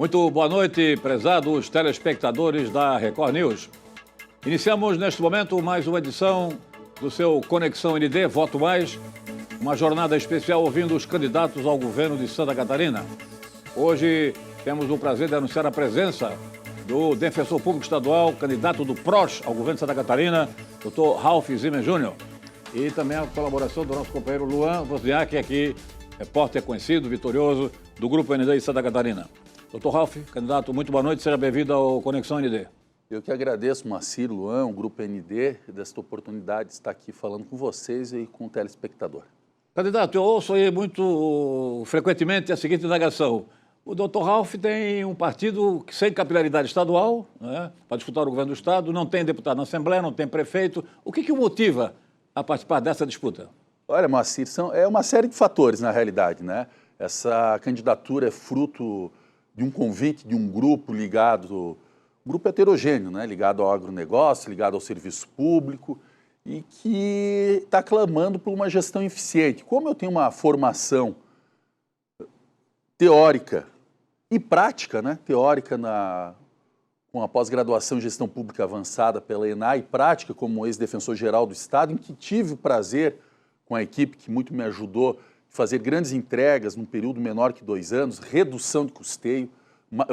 Muito boa noite, prezados telespectadores da Record News. Iniciamos neste momento mais uma edição do seu Conexão ND Voto Mais, uma jornada especial ouvindo os candidatos ao governo de Santa Catarina. Hoje temos o prazer de anunciar a presença do defensor público estadual, candidato do PROS ao governo de Santa Catarina, Dr. Ralph Zimmer Jr. E também a colaboração do nosso companheiro Luan Wozniak, que aqui repórter conhecido, vitorioso, do Grupo ND de Santa Catarina. Dr. Ralph, candidato, muito boa noite, seja bem-vindo ao Conexão ND. Eu que agradeço, Moacir, Luan, o Grupo ND, desta oportunidade de estar aqui falando com vocês e com o telespectador. Candidato, eu ouço aí muito frequentemente a seguinte indagação. O Dr. Ralph tem um partido sem capilaridade estadual, né, para disputar o governo do Estado, não tem deputado na Assembleia, não tem prefeito. O que o motiva a participar dessa disputa? Olha, Moacir, é uma série de fatores, na realidade, né? Essa candidatura é fruto de um convite de um grupo ligado, grupo heterogêneo, né? Ligado ao agronegócio, ligado ao serviço público e que está clamando por uma gestão eficiente. Como eu tenho uma formação teórica e prática, né? Teórica com a pós-graduação em gestão pública avançada pela ENA e prática como ex-defensor-geral do Estado, em que tive o prazer, com a equipe que muito me ajudou, fazer grandes entregas num período menor que 2 anos, redução de custeio,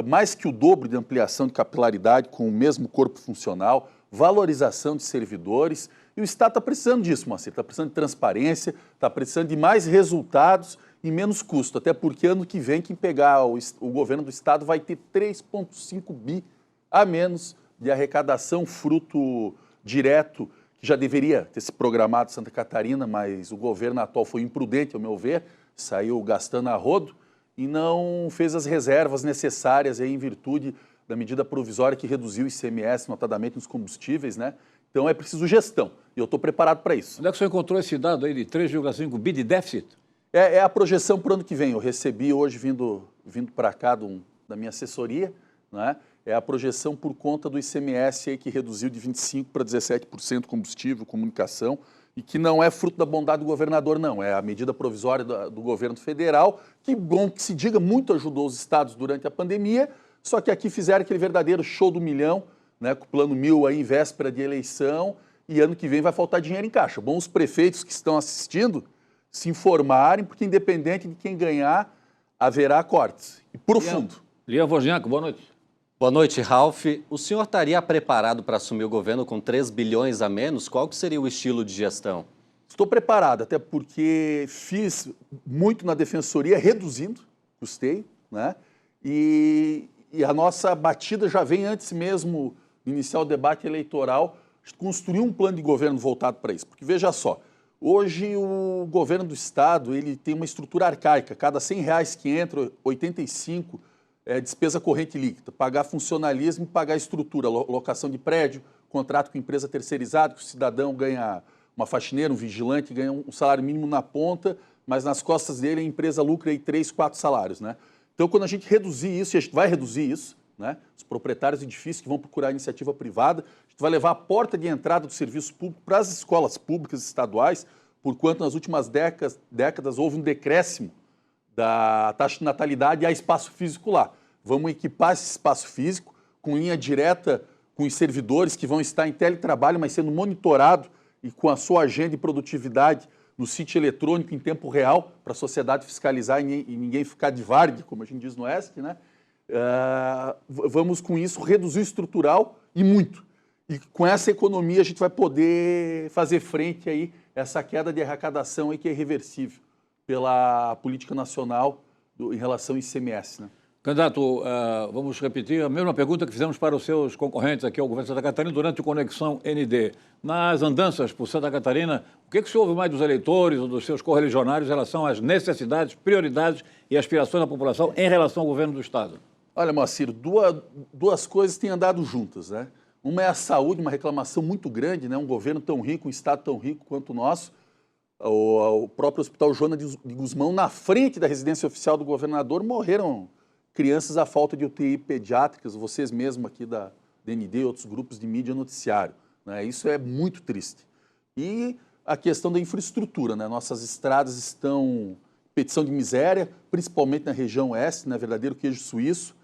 mais que o dobro de ampliação de capilaridade com o mesmo corpo funcional, valorização de servidores. E o Estado está precisando disso, Moacir, está precisando de transparência, está precisando de mais resultados e menos custo, até porque ano que vem quem pegar o governo do Estado vai ter 3,5 bi a menos de arrecadação, fruto direto, que já deveria ter se programado em Santa Catarina, mas o governo atual foi imprudente, ao meu ver, saiu gastando a rodo e não fez as reservas necessárias aí, em virtude da medida provisória que reduziu o ICMS, notadamente nos combustíveis, né? Então é preciso gestão e eu estou preparado para isso. Onde é que o senhor encontrou esse dado aí de 3,5 bi de déficit? É a projeção para o ano que vem. Eu recebi hoje, vindo para cá da minha assessoria, né? É a projeção por conta do ICMS aí, que reduziu de 25% para 17% combustível, comunicação, e que não é fruto da bondade do governador, não. É a medida provisória do governo federal, que, bom que se diga, muito ajudou os estados durante a pandemia, só que aqui fizeram aquele verdadeiro show do milhão, né, com o Plano 1000 aí em véspera de eleição, e ano que vem vai faltar dinheiro em caixa. Bom, os prefeitos que estão assistindo se informarem, porque independente de quem ganhar, haverá cortes. E profundo. Luan Wozniak, boa noite. Boa noite, Ralph. O senhor estaria preparado para assumir o governo com 3 bilhões a menos? Qual que seria o estilo de gestão? Estou preparado, até porque fiz muito na defensoria, reduzindo custeio, né? E a nossa batida já vem antes mesmo de iniciar o debate eleitoral, construir um plano de governo voltado para isso. Porque veja só, hoje o governo do Estado ele tem uma estrutura arcaica, cada R$100 que entra, 85 é despesa corrente líquida, pagar funcionalismo e pagar estrutura, locação de prédio, contrato com empresa terceirizada, que o cidadão ganha uma faxineira, um vigilante, ganha um salário mínimo na ponta, mas nas costas dele a empresa lucra aí 3, 4 salários, né? Então, quando a gente reduzir isso, e a gente vai reduzir isso, né? Os proprietários de edifícios que vão procurar iniciativa privada, a gente vai levar a porta de entrada do serviço público para as escolas públicas estaduais, porquanto nas últimas décadas houve um decréscimo da taxa de natalidade e há espaço físico lá. Vamos equipar esse espaço físico com linha direta com os servidores que vão estar em teletrabalho, mas sendo monitorado e com a sua agenda e produtividade no sítio eletrônico em tempo real para a sociedade fiscalizar e ninguém ficar de vargue, como a gente diz no ESC, né? Vamos com isso reduzir o estrutural e muito. E com essa economia a gente vai poder fazer frente aí a essa queda de arrecadação aí que é irreversível pela política nacional em relação ao ICMS, né? Candidato, vamos repetir a mesma pergunta que fizemos para os seus concorrentes aqui ao governo de Santa Catarina durante o Conexão ND. Nas andanças por Santa Catarina, o que o senhor ouve mais dos eleitores ou dos seus correligionários em relação às necessidades, prioridades e aspirações da população em relação ao governo do Estado? Olha, Moacir, duas coisas têm andado juntas, né? Uma é a saúde, uma reclamação muito grande, né? Um governo tão rico, um Estado tão rico quanto o nosso. O próprio Hospital Joana de Guzmão, na frente da residência oficial do governador, morreram crianças à falta de UTI pediátricas, vocês mesmos aqui da DND e outros grupos de mídia noticiário, né? Isso é muito triste. E a questão da infraestrutura, né? Nossas estradas estão petição de miséria, principalmente na região oeste, né? Verdadeiro queijo suíço.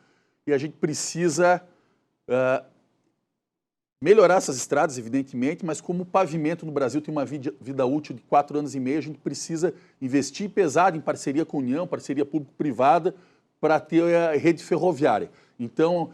e a gente precisa melhorar essas estradas, evidentemente, mas como o pavimento no Brasil tem uma vida útil de 4 anos e meio, a gente precisa investir pesado em parceria com a União, parceria público-privada, para ter a rede ferroviária. Então,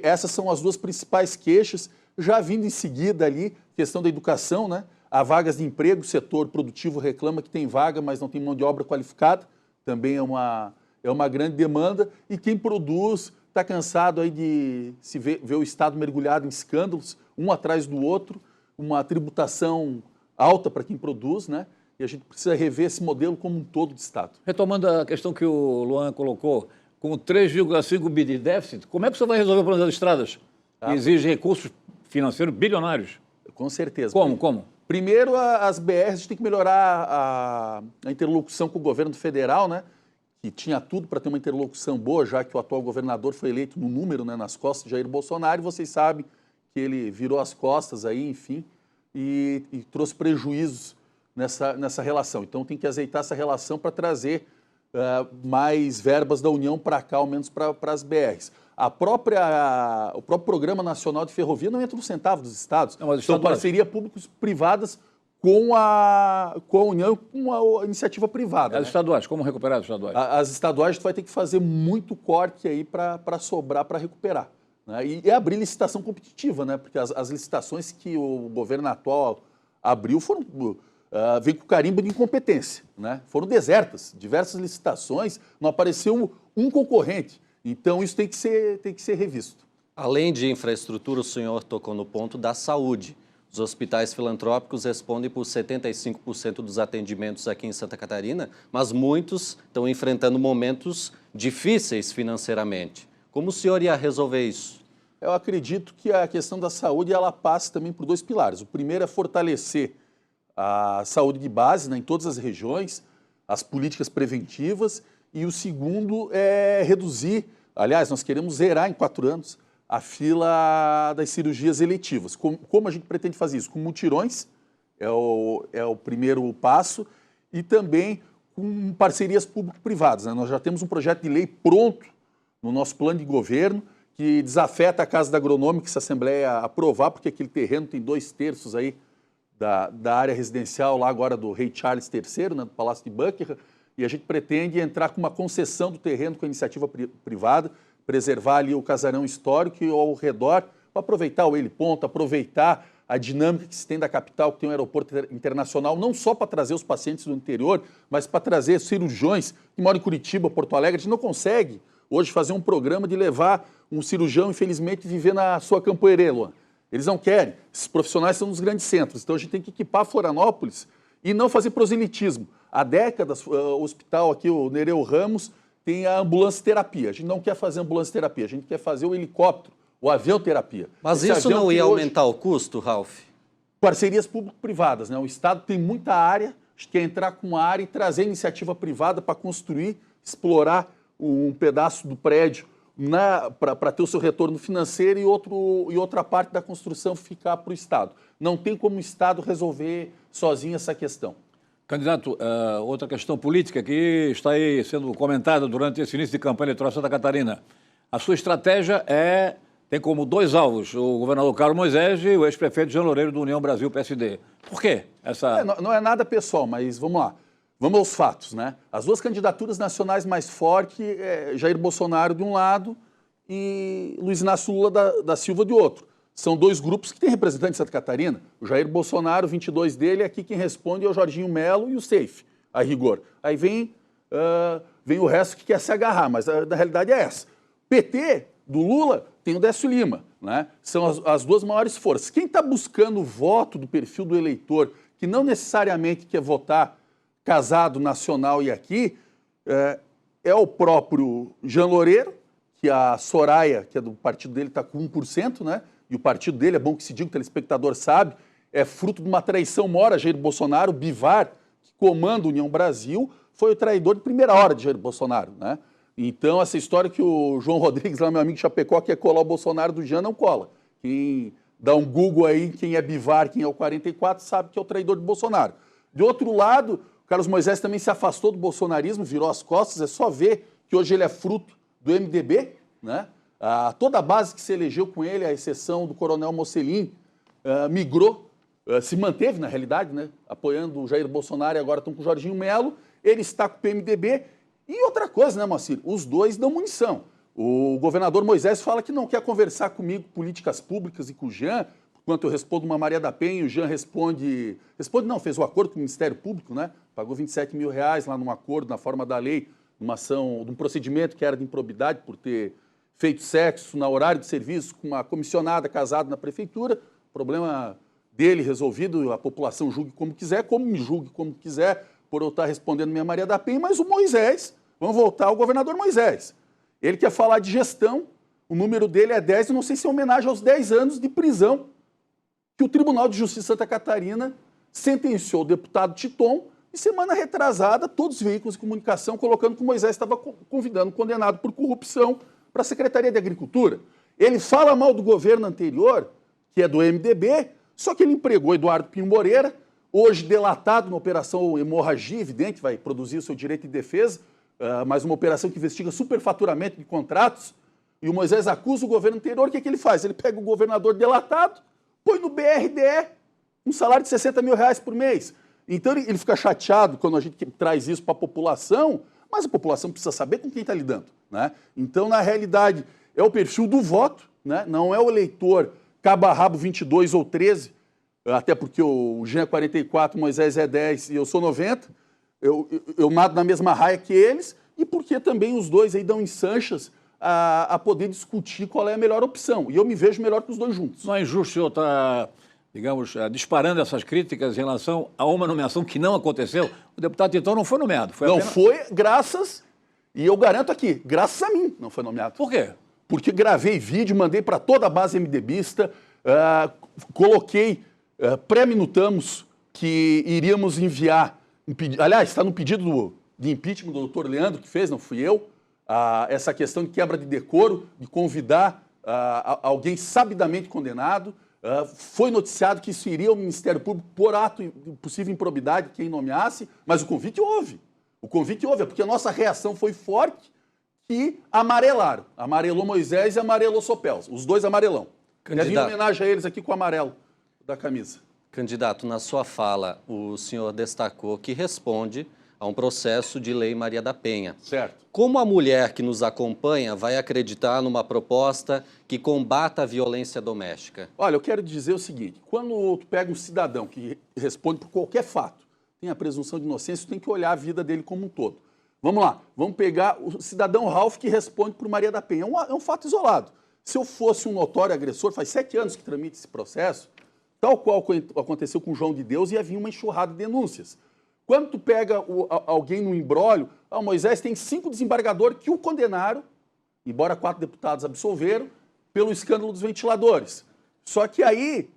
essas são as duas principais queixas, já vindo em seguida ali, questão da educação, né? Há vagas de emprego, o setor produtivo reclama que tem vaga, mas não tem mão de obra qualificada, também é uma grande demanda, e quem produz está cansado aí de se ver o Estado mergulhado em escândalos, um atrás do outro, uma tributação alta para quem produz, né? E a gente precisa rever esse modelo como um todo de Estado. Retomando a questão que o Luan colocou, com 3,5 bi de déficit, como é que você vai resolver o problema das estradas? Que exige recursos financeiros bilionários. Com certeza. Como? Primeiro, as BRs, a gente tem que melhorar a interlocução com o governo federal, né? Que tinha tudo para ter uma interlocução boa, já que o atual governador foi eleito no número, né, nas costas de Jair Bolsonaro, e vocês sabem que ele virou as costas aí, enfim, e trouxe prejuízos nessa relação. Então tem que azeitar essa relação para trazer mais verbas da União para cá, ao menos para as BRs. O próprio Programa Nacional de Ferrovia não entra um centavo dos estados. São parceria públicos-privadas com a União e com a iniciativa privada. As estaduais, como recuperar as estaduais? As estaduais tu vai ter que fazer muito corte aí para sobrar, para recuperar. Né? E abrir licitação competitiva, né? Porque as licitações que o governo atual abriu foram... vem com carimbo de incompetência, né? Foram desertas, diversas licitações, não apareceu um concorrente. Então isso tem que ser revisto. Além de infraestrutura, o senhor tocou no ponto da saúde. Os hospitais filantrópicos respondem por 75% dos atendimentos aqui em Santa Catarina, mas muitos estão enfrentando momentos difíceis financeiramente. Como o senhor ia resolver isso? Eu acredito que a questão da saúde ela passa também por 2 pilares. O primeiro é fortalecer a saúde de base, né, em todas as regiões, as políticas preventivas, e o segundo é reduzir, aliás, nós queremos zerar em 4 anos, a fila das cirurgias eletivas. Como a gente pretende fazer isso? Com mutirões, é o primeiro passo, e também com parcerias público-privadas. Né? Nós já temos um projeto de lei pronto no nosso plano de governo, que desafeta a Casa da Agronômica, que essa Assembleia aprovar, porque aquele terreno tem 2/3 aí da área residencial lá agora do Rei Charles III, né, do Palácio de Buckingham, e a gente pretende entrar com uma concessão do terreno com a iniciativa privada, preservar ali o casarão histórico e ao redor, para aproveitar o heliponto, aproveitar a dinâmica que se tem da capital, que tem um aeroporto internacional, não só para trazer os pacientes do interior, mas para trazer cirurgiões que moram em Curitiba, Porto Alegre. A gente não consegue hoje fazer um programa de levar um cirurgião, infelizmente, viver na sua Campoerê, Luan. Eles não querem. Esses profissionais são nos grandes centros. Então a gente tem que equipar Florianópolis e não fazer proselitismo. Há décadas, o hospital aqui, o Nereu Ramos, tem a ambulância terapia. A gente não quer fazer ambulância terapia, a gente quer fazer o helicóptero, o avião terapia. Mas isso não ia aumentar o custo, Ralf? Parcerias público-privadas, né? O Estado tem muita área, a gente quer entrar com a área e trazer iniciativa privada para construir, explorar um pedaço do prédio para ter o seu retorno financeiro e outra parte da construção ficar para o Estado. Não tem como o Estado resolver sozinho essa questão. Candidato, outra questão política que está aí sendo comentada durante esse início de campanha eleitoral em Santa Catarina. A sua estratégia tem como 2 alvos o governador Carlos Moisés e o ex-prefeito Jean Loureiro do União Brasil-PSD. Por quê? Não é nada pessoal, mas vamos lá. Vamos aos fatos, né? As 2 candidaturas nacionais mais fortes é Jair Bolsonaro de um lado e Luiz Inácio Lula da Silva de outro. São 2 grupos que têm representantes em Santa Catarina. O Jair Bolsonaro, 22 dele, aqui quem responde é o Jorginho Melo e o Safe, a rigor. Aí vem o resto que quer se agarrar, mas na realidade é essa. PT do Lula tem o Décio Lima, né? São as 2 maiores forças. Quem está buscando o voto do perfil do eleitor, que não necessariamente quer votar casado, nacional e aqui, é o próprio Jean Loureiro, que a Soraya, que é do partido dele, está com 1%, né? E o partido dele, é bom que se diga, o telespectador sabe, é fruto de uma traição mora. Jair Bolsonaro, o Bivar, que comanda a União Brasil, foi o traidor de primeira hora de Jair Bolsonaro, né? Então, essa história que o João Rodrigues, lá meu amigo de Chapecó, quer colar o Bolsonaro do Jean, não cola. Quem dá um Google aí, quem é Bivar, quem é o 44, sabe que é o traidor de Bolsonaro. De outro lado, Carlos Moisés também se afastou do bolsonarismo, virou as costas, é só ver que hoje ele é fruto do MDB, né? Toda a base que se elegeu com ele, à exceção do coronel Mocelin, migrou, se manteve na realidade, né, apoiando o Jair Bolsonaro e agora estão com o Jorginho Melo. Ele está com o PMDB. E outra coisa, né, Moacir? Os dois dão munição. O governador Moisés fala que não quer conversar comigo políticas públicas e com o Jean, enquanto eu respondo uma Maria da Penha, o Jean responde não, fez o acordo com o Ministério Público, né? Pagou 27 mil reais lá num acordo, na forma da lei, numa ação, num procedimento que era de improbidade por ter feito sexo na horário de serviço com uma comissionada casada na prefeitura. Problema dele resolvido, a população julgue como quiser, como me julgue como quiser, por eu estar respondendo minha Maria da Penha, mas o Moisés, vamos voltar ao governador Moisés. Ele quer falar de gestão, o número dele é 10, e não sei se é homenagem aos 10 anos de prisão que o Tribunal de Justiça de Santa Catarina sentenciou o deputado Titon, e semana retrasada, todos os veículos de comunicação colocando que o Moisés estava convidando um condenado por corrupção para a Secretaria de Agricultura. Ele fala mal do governo anterior, que é do MDB, só que ele empregou Eduardo Pinho Moreira, hoje delatado na operação Hemorragia Evidente, vai produzir o seu direito de defesa, mas uma operação que investiga superfaturamento de contratos, e o Moisés acusa o governo anterior. O que ele faz? Ele pega o governador delatado, põe no BRDE, um salário de 60 mil reais por mês. Então ele fica chateado quando a gente traz isso para a população, mas a população precisa saber com quem está lidando, né? Então, na realidade, é o perfil do voto, né? Não é o eleitor cabo-a-rabo 22 ou 13, até porque o Jean é 44, o Moisés é 10 e eu sou 90, eu nado na mesma raia que eles, e porque também os dois aí dão ensanchas a poder discutir qual é a melhor opção. E eu me vejo melhor que os dois juntos. Não é injusto o senhor estar, digamos, disparando essas críticas em relação a uma nomeação que não aconteceu? O deputado Titon não foi nomeado. Foi graças, e eu garanto aqui, graças a mim não foi nomeado. Por quê? Porque gravei vídeo, mandei para toda a base MDBista, coloquei, pré-minutamos que iríamos enviar, aliás, está no pedido de impeachment do doutor Leandro, que fez, não fui eu, essa questão de quebra de decoro, de convidar alguém sabidamente condenado. Foi noticiado que isso iria ao Ministério Público por ato de possível improbidade de quem nomeasse, mas o convite houve. O convite houve, é porque a nossa reação foi forte e amarelaram. Amarelou Moisés e amarelou Sopels. Os dois amarelão. Queria vir em homenagem a eles aqui com o amarelo da camisa. Candidato, na sua fala, o senhor destacou que responde a um processo de lei Maria da Penha. Certo. Como a mulher que nos acompanha vai acreditar numa proposta que combata a violência doméstica? Olha, eu quero dizer o seguinte, quando tu pega um cidadão que responde por qualquer fato, tem a presunção de inocência, tu tem que olhar a vida dele como um todo. Vamos lá, vamos pegar o cidadão Ralph que responde por Maria da Penha. É um fato isolado. Se eu fosse um notório agressor, faz 7 anos que tramita esse processo, tal qual aconteceu com o João de Deus, ia vir uma enxurrada de denúncias. Quando tu pega alguém no imbróglio, o Moisés tem 5 desembargadores que o condenaram, embora 4 deputados absolveram, pelo escândalo dos ventiladores. Só que aí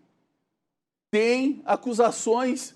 tem acusações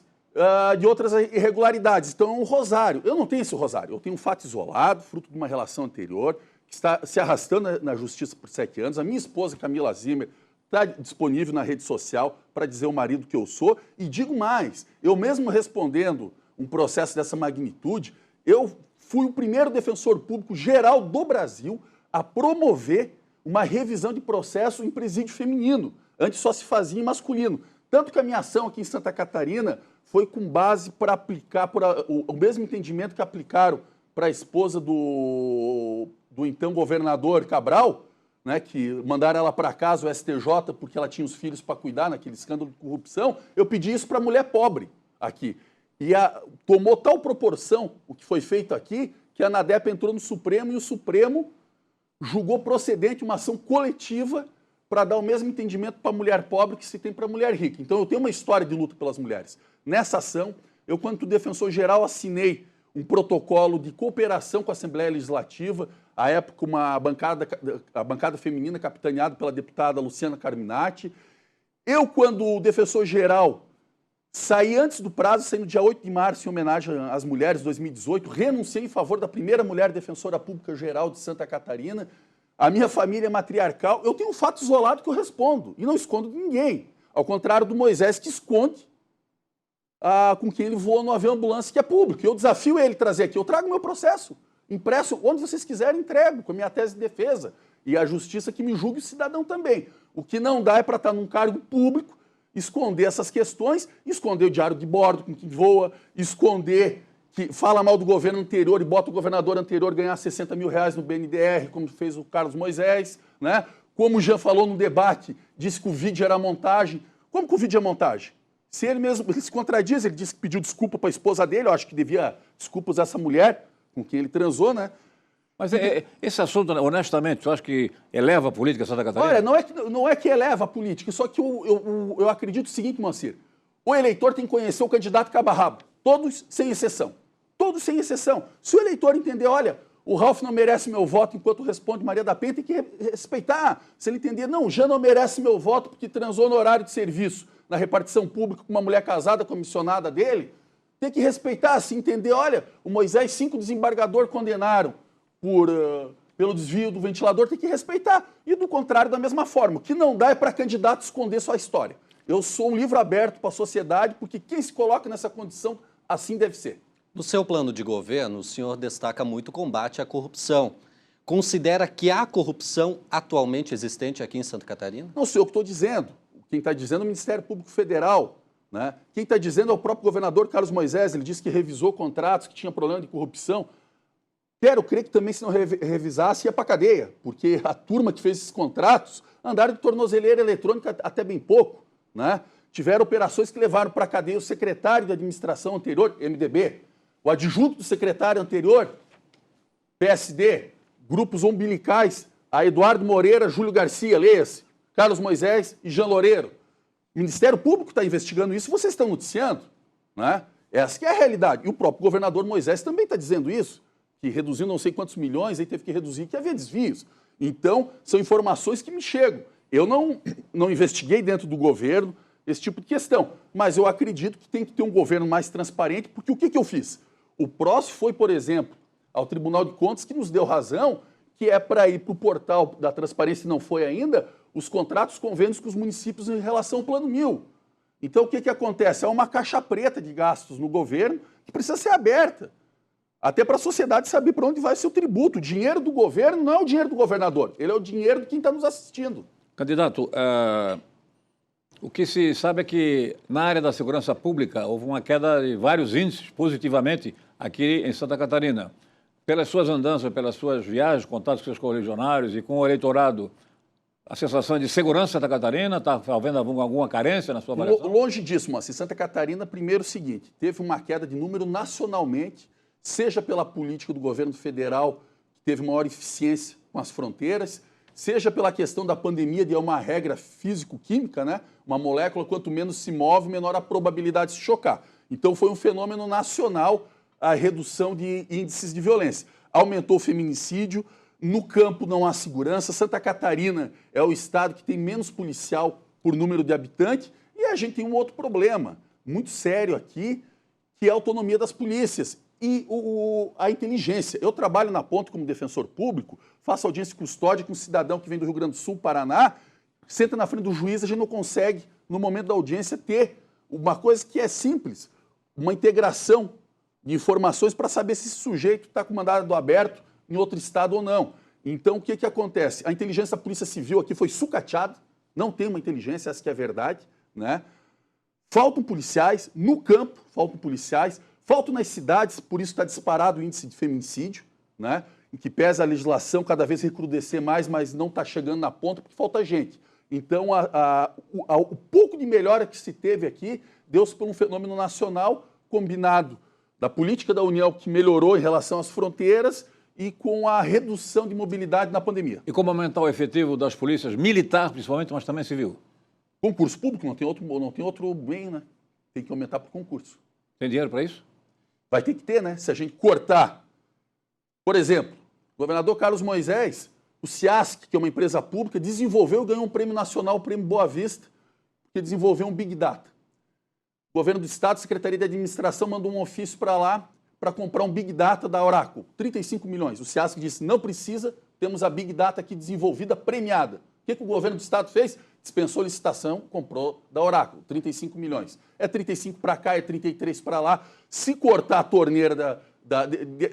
de outras irregularidades. Então é um rosário. Eu não tenho esse rosário. Eu tenho um fato isolado, fruto de uma relação anterior, que está se arrastando na justiça por 7 anos. A minha esposa, Camila Zimmer, está disponível na rede social para dizer o marido que eu sou. E digo mais, eu mesmo respondendo um processo dessa magnitude, eu fui o primeiro defensor público geral do Brasil a promover uma revisão de processo em presídio feminino. Antes só se fazia em masculino. Tanto que a minha ação aqui em Santa Catarina foi com base para aplicar o mesmo entendimento que aplicaram para a esposa do então governador Cabral, né, que mandaram ela para casa, o STJ, porque ela tinha os filhos para cuidar naquele escândalo de corrupção. Eu pedi isso para a mulher pobre aqui. E tomou tal proporção o que foi feito aqui, que a ANADEP entrou no Supremo e o Supremo julgou procedente uma ação coletiva para dar o mesmo entendimento para a mulher pobre que se tem para a mulher rica. Então eu tenho uma história de luta pelas mulheres. Nessa ação, eu, quanto defensor geral, assinei um protocolo de cooperação com a Assembleia Legislativa, à época a bancada feminina capitaneada pela deputada Luciana Carminati. Eu, quando defensor geral, saí antes do prazo, saí no dia 8 de março em homenagem às mulheres de 2018, renunciei em favor da primeira mulher defensora pública geral de Santa Catarina. A minha família é matriarcal. Eu tenho um fato isolado que eu respondo e não escondo de ninguém. Ao contrário do Moisés, que esconde com quem ele voa no avião ambulância, que é público. Eu desafio ele a trazer aqui. Eu trago meu processo impresso onde vocês quiserem, entrego com a minha tese de defesa. E a justiça que me julgue, o cidadão também. O que não dá é para estar num cargo público, esconder essas questões, esconder o diário de bordo com quem voa, esconder que fala mal do governo anterior e bota o governador anterior ganhar 60 mil reais no BNDR, como fez o Carlos Moisés, né? Como o Jean falou no debate, disse que o vídeo era montagem. Como que o vídeo é montagem? Se ele mesmo ele se contradiz, ele disse que pediu desculpa para a esposa dele, eu acho que devia desculpas a essa mulher com quem ele transou, né? Mas esse assunto, honestamente, tu acha que eleva a política de Santa Catarina? Olha, não é que eleva a política, só que eu acredito o seguinte, Moacir. O eleitor tem que conhecer o candidato cabo a rabo, todos sem exceção. Todos sem exceção. Se o eleitor entender, olha, o Ralf não merece meu voto enquanto responde Maria da Penha, tem que respeitar. Se ele entender, não, o Jean não merece meu voto porque transou no horário de serviço, na repartição pública com uma mulher casada, comissionada dele, tem que respeitar. Se entender, olha, o Moisés, 5 desembargadores condenaram pelo desvio do ventilador, tem que respeitar. E do contrário, da mesma forma. O que não dá é para candidato esconder sua história. Eu sou um livro aberto para a sociedade, porque quem se coloca nessa condição, assim deve ser. No seu plano de governo, o senhor destaca muito o combate à corrupção. Considera que há corrupção atualmente existente aqui em Santa Catarina? Não sou eu que estou dizendo. Quem está dizendo é o Ministério Público Federal, né? Quem está dizendo é o próprio governador Carlos Moisés. Ele disse que revisou contratos, que tinha problema de corrupção. Quero crer que também, se não revisasse, ia para a cadeia, porque a turma que fez esses contratos andaram de tornozeleira eletrônica até bem pouco, né? Tiveram operações que levaram para a cadeia o secretário de administração anterior, MDB, o adjunto do secretário anterior, PSD, grupos umbilicais, a Eduardo Moreira, Júlio Garcia, leia-se, Carlos Moisés e Jean Loureiro. O Ministério Público está investigando isso, vocês estão noticiando, né? Essa que é a realidade. E o próprio governador Moisés também está dizendo isso, que reduziu não sei quantos milhões, aí teve que reduzir, que havia desvios. Então, são informações que me chegam. Eu não investiguei dentro do governo esse tipo de questão, mas eu acredito que tem que ter um governo mais transparente, porque o que eu fiz? O PROS foi, por exemplo, ao Tribunal de Contas, que nos deu razão, que é para ir para o portal da transparência, e não foi ainda, os contratos, convênios com os municípios em relação ao Plano 1000. Então, o que acontece? É uma caixa preta de gastos no governo que precisa ser aberta. Até para a sociedade saber para onde vai ser o tributo. O dinheiro do governo não é o dinheiro do governador, ele é o dinheiro de quem está nos assistindo. Candidato, o que se sabe é que na área da segurança pública houve uma queda de vários índices positivamente aqui em Santa Catarina. Pelas suas andanças, pelas suas viagens, contatos com seus correligionários e com o eleitorado, a sensação de segurança em Santa Catarina, está havendo alguma carência na sua avaliação? Longe disso, mas em Santa Catarina, primeiro o seguinte, teve uma queda de número nacionalmente, seja pela política do governo federal, que teve maior eficiência com as fronteiras, seja pela questão da pandemia, de uma regra físico-química, né? Uma molécula, quanto menos se move, menor a probabilidade de se chocar. Então, foi um fenômeno nacional a redução de índices de violência. Aumentou o feminicídio, no campo não há segurança, Santa Catarina é o estado que tem menos policial por número de habitantes, e a gente tem um outro problema muito sério aqui, que é a autonomia das polícias e a inteligência. Eu trabalho na ponta como defensor público, faço audiência de custódia com um cidadão que vem do Rio Grande do Sul, Paraná, senta na frente do juiz, a gente não consegue, no momento da audiência, ter uma coisa que é simples, uma integração de informações para saber se esse sujeito está com mandado aberto em outro estado ou não. Então, o que acontece? A inteligência da Polícia Civil aqui foi sucateada, não tem uma inteligência, essa que é a verdade, né? Faltam policiais no campo, faltam nas cidades, por isso está disparado o índice de feminicídio, né? Em que pesa a legislação cada vez recrudescer mais, mas não está chegando na ponta porque falta gente. Então, o pouco de melhora que se teve aqui deu-se por um fenômeno nacional combinado da política da União, que melhorou em relação às fronteiras, e com a redução de mobilidade na pandemia. E como aumentar o efetivo das polícias, militar principalmente, mas também civil? Concurso público, não tem outro bem, né? Tem que aumentar por concurso. Tem dinheiro para isso? Vai ter que ter, né? Se a gente cortar. Por exemplo, o governador Carlos Moisés, o CIASC, que é uma empresa pública, desenvolveu e ganhou um prêmio nacional, o Prêmio Boa Vista, porque desenvolveu um Big Data. O governo do Estado, a Secretaria de Administração, mandou um ofício para lá para comprar um Big Data da Oracle, 35 milhões. O CIASC disse, não precisa, temos a Big Data aqui desenvolvida, premiada. O que o governo do Estado fez? Dispensou licitação, comprou da Oracle, 35 milhões. É 35 para cá, é 33 para lá. Se cortar a torneira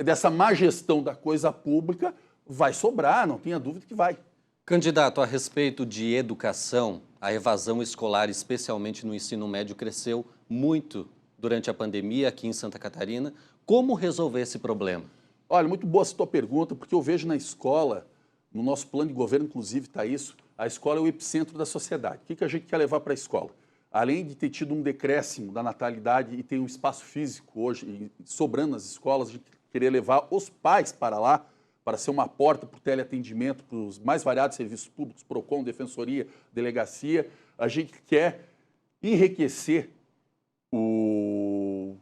dessa má gestão da coisa pública, vai sobrar, não tenha dúvida que vai. Candidato, a respeito de educação, a evasão escolar, especialmente no ensino médio, cresceu muito durante a pandemia aqui em Santa Catarina. Como resolver esse problema? Olha, muito boa essa tua pergunta, porque eu vejo na escola, no nosso plano de governo, inclusive, está isso, a escola é o epicentro da sociedade. O que a gente quer levar para a escola? Além de ter tido um decréscimo da natalidade e ter um espaço físico hoje sobrando nas escolas, a gente querer levar os pais para lá, para ser uma porta para o teleatendimento, para os mais variados serviços públicos, PROCON, Defensoria, Delegacia. A gente quer enriquecer o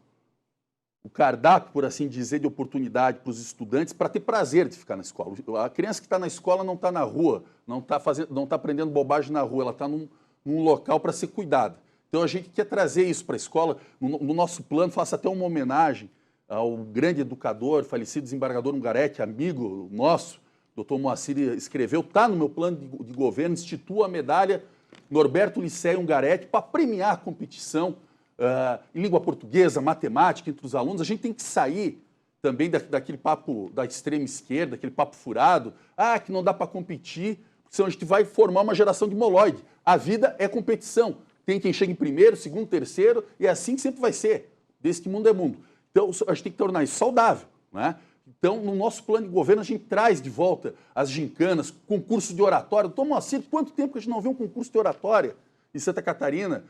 cardápio, por assim dizer, de oportunidade para os estudantes para ter prazer de ficar na escola. A criança que está na escola não está na rua, não está aprendendo bobagem na rua, ela está num local para ser cuidada. Então a gente quer trazer isso para a escola. No nosso plano, faço até uma homenagem ao grande educador, falecido desembargador Ungaretti, amigo nosso, doutor Moacir escreveu, está no meu plano de governo, instituo a medalha Norberto Liceu Ungaretti para premiar a competição em língua portuguesa, matemática entre os alunos. A gente tem que sair também daquele papo da extrema esquerda, aquele papo furado, que não dá para competir, porque senão a gente vai formar uma geração de moloide. A vida é competição. Tem quem chega em primeiro, segundo, terceiro, e é assim que sempre vai ser, desde que mundo é mundo. Então, a gente tem que tornar isso saudável, né? Então, no nosso plano de governo, a gente traz de volta as gincanas, concurso de oratória. Doutor Moacir, quanto tempo que a gente não vê um concurso de oratória em Santa Catarina?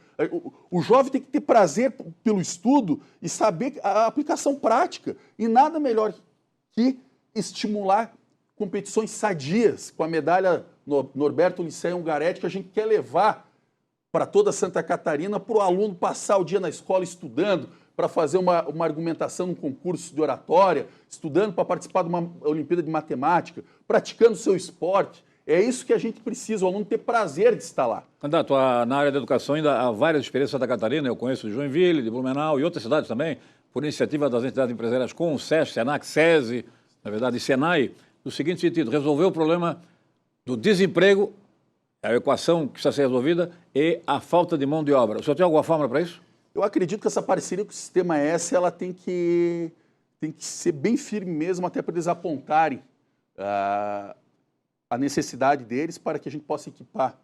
O jovem tem que ter prazer pelo estudo e saber a aplicação prática. E nada melhor que estimular competições sadias, com a medalha Norberto Liceu Ungaretti, que a gente quer levar para toda Santa Catarina, para o aluno passar o dia na escola estudando, para fazer uma argumentação num concurso de oratória, estudando para participar de uma Olimpíada de Matemática, praticando seu esporte. É isso que a gente precisa, o aluno ter prazer de estar lá. Candidato, na área da educação ainda há várias experiências da Catarina, eu conheço de Joinville, de Blumenau e outras cidades também, por iniciativa das entidades empresariais com o SESC, SENAC, SESI, na verdade, SENAI, no seguinte sentido, resolver o problema do desemprego, a equação que precisa ser resolvida, e a falta de mão de obra. O senhor tem alguma fórmula para isso? Eu acredito que essa parceria com o Sistema S ela tem que ser bem firme mesmo, até para eles apontarem a necessidade deles para que a gente possa equipar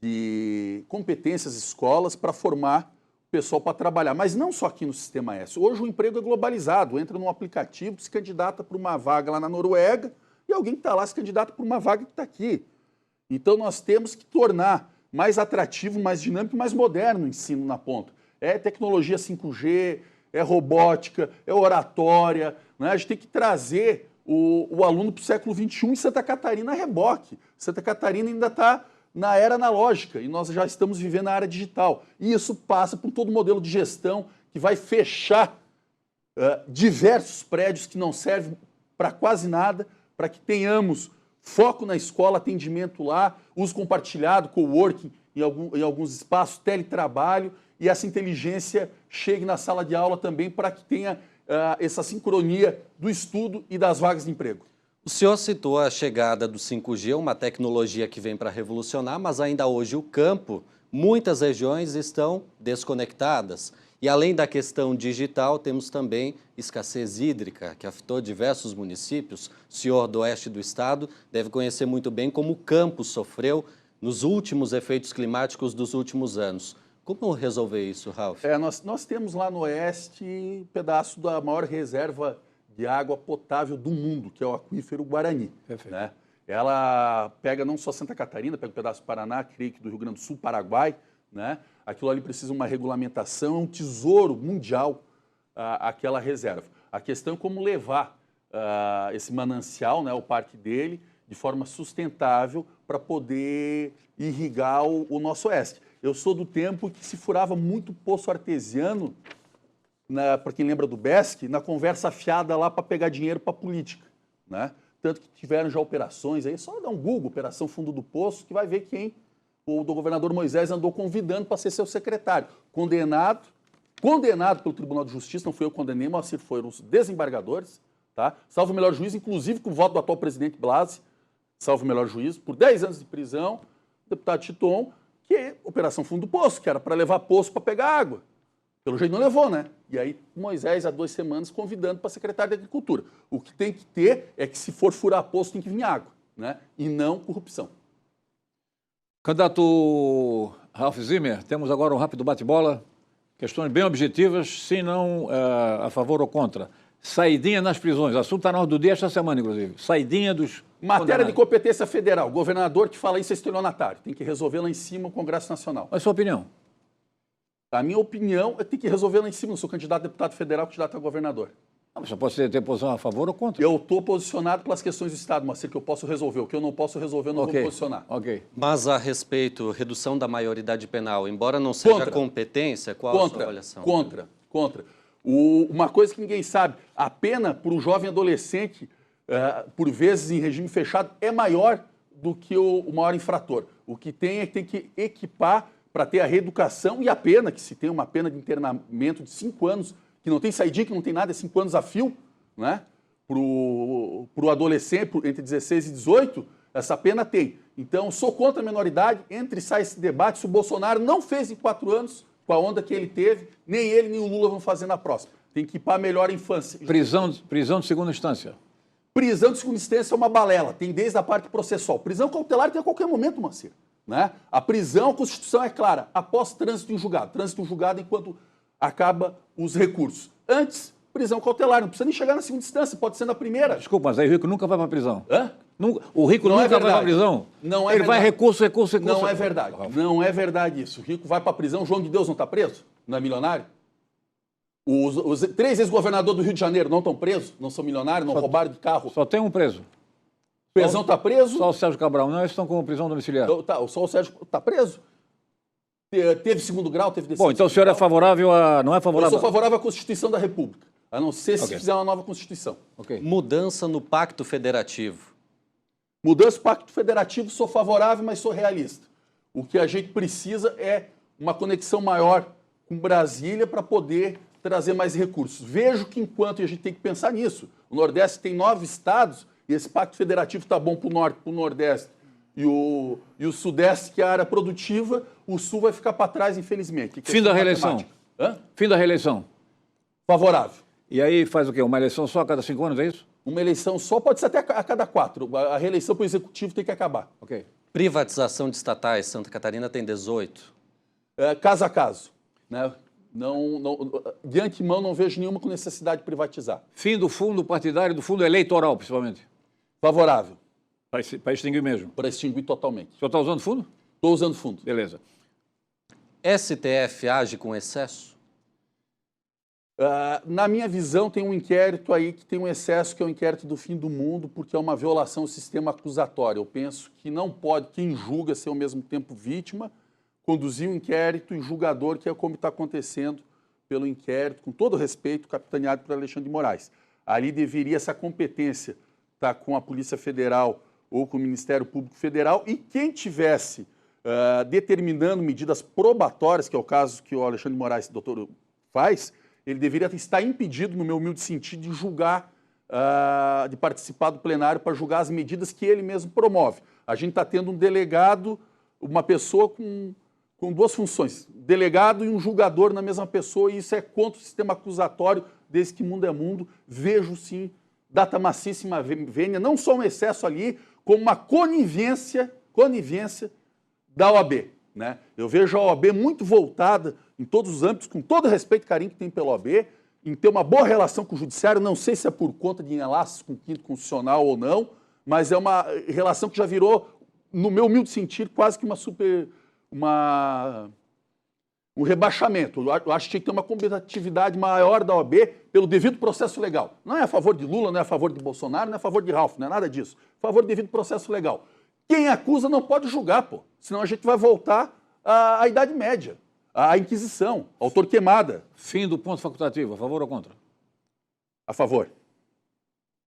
de competências escolas para formar o pessoal para trabalhar. Mas não só aqui no Sistema S. Hoje o emprego é globalizado. Entra num aplicativo, se candidata para uma vaga lá na Noruega e alguém que está lá se candidata para uma vaga que está aqui. Então nós temos que tornar mais atrativo, mais dinâmico, mais moderno o ensino na ponta. É tecnologia 5G, é robótica, é oratória, né? A gente tem que trazer o aluno para o século XXI em Santa Catarina a reboque. Santa Catarina ainda está na era analógica e nós já estamos vivendo a era digital. E isso passa por todo o modelo de gestão que vai fechar diversos prédios que não servem para quase nada, para que tenhamos foco na escola, atendimento lá, uso compartilhado, coworking em alguns espaços, teletrabalho, e essa inteligência chegue na sala de aula também para que tenha essa sincronia do estudo e das vagas de emprego. O senhor citou a chegada do 5G, uma tecnologia que vem para revolucionar, mas ainda hoje o campo, muitas regiões estão desconectadas. E além da questão digital, temos também escassez hídrica, que afetou diversos municípios. O senhor do oeste do estado deve conhecer muito bem como o campo sofreu nos últimos efeitos climáticos dos últimos anos. Como resolver isso, Ralf? Nós temos lá no oeste um pedaço da maior reserva de água potável do mundo, que é o aquífero Guarani. Perfeito. Né? Ela pega não só Santa Catarina, pega um pedaço do Paraná, creio que do Rio Grande do Sul, Paraguai, né? Aquilo ali precisa de uma regulamentação, é um tesouro mundial aquela reserva. A questão é como levar esse manancial, né, o parque dele, de forma sustentável para poder irrigar o nosso oeste. Eu sou do tempo que se furava muito poço artesiano, para quem lembra do BESC, na conversa afiada lá para pegar dinheiro para a política, né? Tanto que tiveram já operações aí, só dá um Google, Operação Fundo do Poço, que vai ver quem o do governador Moisés andou convidando para ser seu secretário. Condenado pelo Tribunal de Justiça, não foi eu que condenei, mas foram os desembargadores, tá? Salvo o melhor juízo, inclusive com o voto do atual presidente Blasi, salvo o melhor juízo, por 10 anos de prisão, deputado Chiton, que é Operação Fundo do Poço, que era para levar poço para pegar água. Pelo jeito não levou, né? E aí Moisés, há 2 semanas, convidando para secretário de Agricultura. O que tem que ter é que se for furar poço tem que vir água, né? E não corrupção. Candidato Ralph Zimmer, temos agora um rápido bate-bola. Questões bem objetivas, se não a favor ou contra. Saidinha nas prisões. O assunto está na ordem do dia esta semana, inclusive. Saidinha dos Matéria de competência federal. O governador que fala isso é estelionatário. Tem que resolver lá em cima o Congresso Nacional. Qual é a sua opinião? A minha opinião é que tem que resolver lá em cima. Eu sou candidato a deputado federal, candidato a governador. Não, você pode ter posição a favor ou contra. Eu estou posicionado pelas questões do Estado, mas que eu posso resolver. O que eu não posso resolver, eu não vou posicionar. Ok. Mas a respeito, redução da maioridade penal, embora não seja competência, qual a sua avaliação? Contra. Uma coisa que ninguém sabe, a pena para o jovem adolescente, por vezes em regime fechado, é maior do que o maior infrator. O que tem é que tem que equipar para ter a reeducação e a pena, que se tem uma pena de internamento de 5 anos, que não tem saidinha, que não tem nada, é 5 anos a fio, né? Para o adolescente, entre 16 e 18, essa pena tem. Então, sou contra a menoridade, entre e sai esse debate, se o Bolsonaro não fez em 4 anos, com a onda que ele teve, nem ele nem o Lula vão fazer na próxima. Tem que equipar melhor a infância. Prisão de segunda instância. Prisão de segunda instância é uma balela, tem desde a parte processual. Prisão cautelar tem a qualquer momento, Moacir, né? A prisão, a Constituição é clara, após trânsito em julgado. Trânsito em julgado enquanto acaba os recursos. Antes, prisão cautelar, não precisa nem chegar na segunda instância, pode ser na primeira. Desculpa, mas aí o rico nunca vai para a prisão. Hã? O rico nunca vai para a prisão. Não é Ele vai recurso. Não é verdade. Não é verdade isso. O rico vai para a prisão, João de Deus não está preso? Não é milionário? Os 3 ex-governadores do Rio de Janeiro não estão presos? Não são milionários? Não roubaram de carro? Só tem um preso. O Pezão está preso? Só o Sérgio Cabral. Não, eles estão com prisão domiciliar. Só o Sérgio está preso? Teve segundo grau, teve decisão. Bom, então o senhor é favorável a... Não é favorável? Eu sou favorável à Constituição da República, a não ser se fizer uma nova Constituição. Okay. Mudança no Pacto Federativo. Mudança no Pacto Federativo, sou favorável, mas sou realista. O que a gente precisa é uma conexão maior com Brasília para poder trazer mais recursos. Vejo que enquanto, e a gente tem que pensar nisso, o Nordeste tem 9 estados e esse Pacto Federativo está bom para o Norte, para o Nordeste e o Sudeste, que é a área produtiva, o Sul vai ficar para trás, infelizmente. Fim da reeleição. Fim da reeleição. Favorável. E aí faz o quê? Uma eleição só a cada 5 anos, é isso? Uma eleição só, pode ser até a cada 4. A reeleição para o Executivo tem que acabar. Ok. Privatização de estatais, Santa Catarina tem 18. Caso a caso. Né? De antemão, não vejo nenhuma com necessidade de privatizar. Fim do fundo partidário, do fundo eleitoral, principalmente. Favorável. Para extinguir mesmo. Para extinguir totalmente. O senhor está usando fundo? Estou usando fundo. Beleza. STF age com excesso? Na minha visão, tem um inquérito aí que tem um excesso, que é o inquérito do fim do mundo, porque é uma violação ao sistema acusatório. Eu penso que não pode quem julga ser ao mesmo tempo vítima, conduzir o inquérito e julgador, que é como está acontecendo pelo inquérito, com todo respeito, capitaneado por Alexandre de Moraes. Ali deveria essa competência estar com a Polícia Federal ou com o Ministério Público Federal, e quem tivesse determinando medidas probatórias, que é o caso que o Alexandre de Moraes, doutor, faz, ele deveria estar impedido, no meu humilde sentido, de julgar, de participar do plenário para julgar as medidas que ele mesmo promove. A gente está tendo um delegado, uma pessoa com 2 funções, delegado e um julgador na mesma pessoa, e isso é contra o sistema acusatório, desde que mundo é mundo. Vejo, sim, data massíssima vênia, não só um excesso ali, como uma conivência da OAB. Né? Eu vejo a OAB muito voltada em todos os âmbitos, com todo o respeito e carinho que tem pela OAB, em ter uma boa relação com o judiciário, não sei se é por conta de enlaços com o quinto constitucional ou não, mas é uma relação que já virou, no meu humilde sentido, quase que um rebaixamento. Eu acho que tinha que ter uma competitividade maior da OAB pelo devido processo legal. Não é a favor de Lula, não é a favor de Bolsonaro, não é a favor de Ralph, não é nada disso. A favor do devido processo legal. Quem acusa não pode julgar, pô. Senão a gente vai voltar à Idade Média, à Inquisição, ao Torquemada. Fim do ponto facultativo, a favor ou contra? A favor.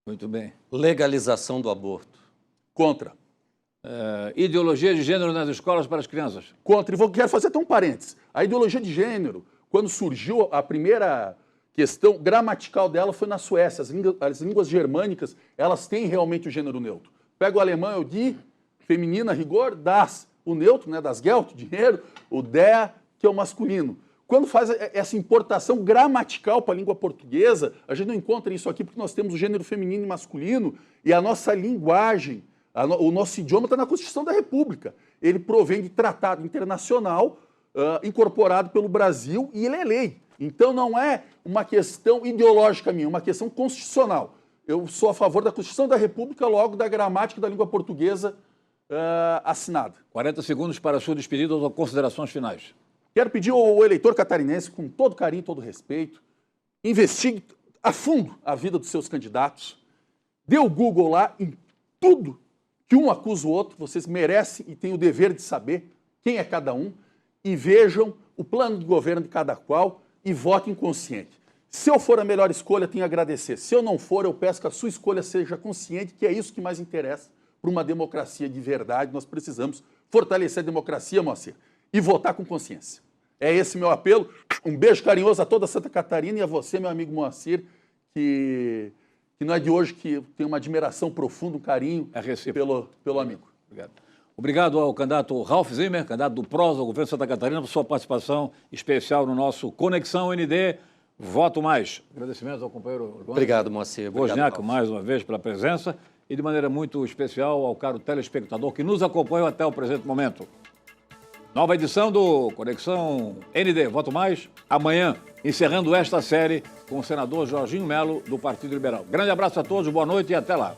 Muito bem. Legalização do aborto. Contra. Ideologia de gênero nas escolas para as crianças. Contra. E quero fazer até um parênteses. A ideologia de gênero, quando surgiu, a primeira questão gramatical dela foi na Suécia. As línguas germânicas, elas têm realmente o gênero neutro. Pega o alemão, é o die, feminina, rigor, das. O neutro, né, das Geld, dinheiro, o der, que é o masculino. Quando faz essa importação gramatical para a língua portuguesa, a gente não encontra isso aqui porque nós temos o gênero feminino e masculino e a nossa linguagem O nosso idioma está na Constituição da República. Ele provém de tratado internacional incorporado pelo Brasil e ele é lei. Então não é uma questão ideológica minha, é uma questão constitucional. Eu sou a favor da Constituição da República, logo da gramática da língua portuguesa assinada. 40 segundos para a sua despedida ou considerações finais. Quero pedir ao eleitor catarinense, com todo carinho e todo respeito, investigue a fundo a vida dos seus candidatos, dê o Google lá em tudo que um acusa o outro, vocês merecem e têm o dever de saber quem é cada um, e vejam o plano de governo de cada qual e votem consciente. Se eu for a melhor escolha, tenho a agradecer. Se eu não for, eu peço que a sua escolha seja consciente, que é isso que mais interessa para uma democracia de verdade. Nós precisamos fortalecer a democracia, Moacir, e votar com consciência. É esse meu apelo. Um beijo carinhoso a toda Santa Catarina e a você, meu amigo Moacir, que não é de hoje, que tem uma admiração profunda, um carinho pelo amigo. Obrigado. Obrigado ao candidato Ralph Zimmer, candidato do PROS ao governo de Santa Catarina, por sua participação especial no nosso Conexão ND. Voto mais. Agradecimentos ao companheiro Obrigado, Moacir. Wozniak, mais uma vez, pela presença. E de maneira muito especial ao caro telespectador que nos acompanhou até o presente momento. Nova edição do Conexão ND. Voto mais amanhã, encerrando esta série com o senador Jorginho Melo, do Partido Liberal. Grande abraço a todos, boa noite e até lá.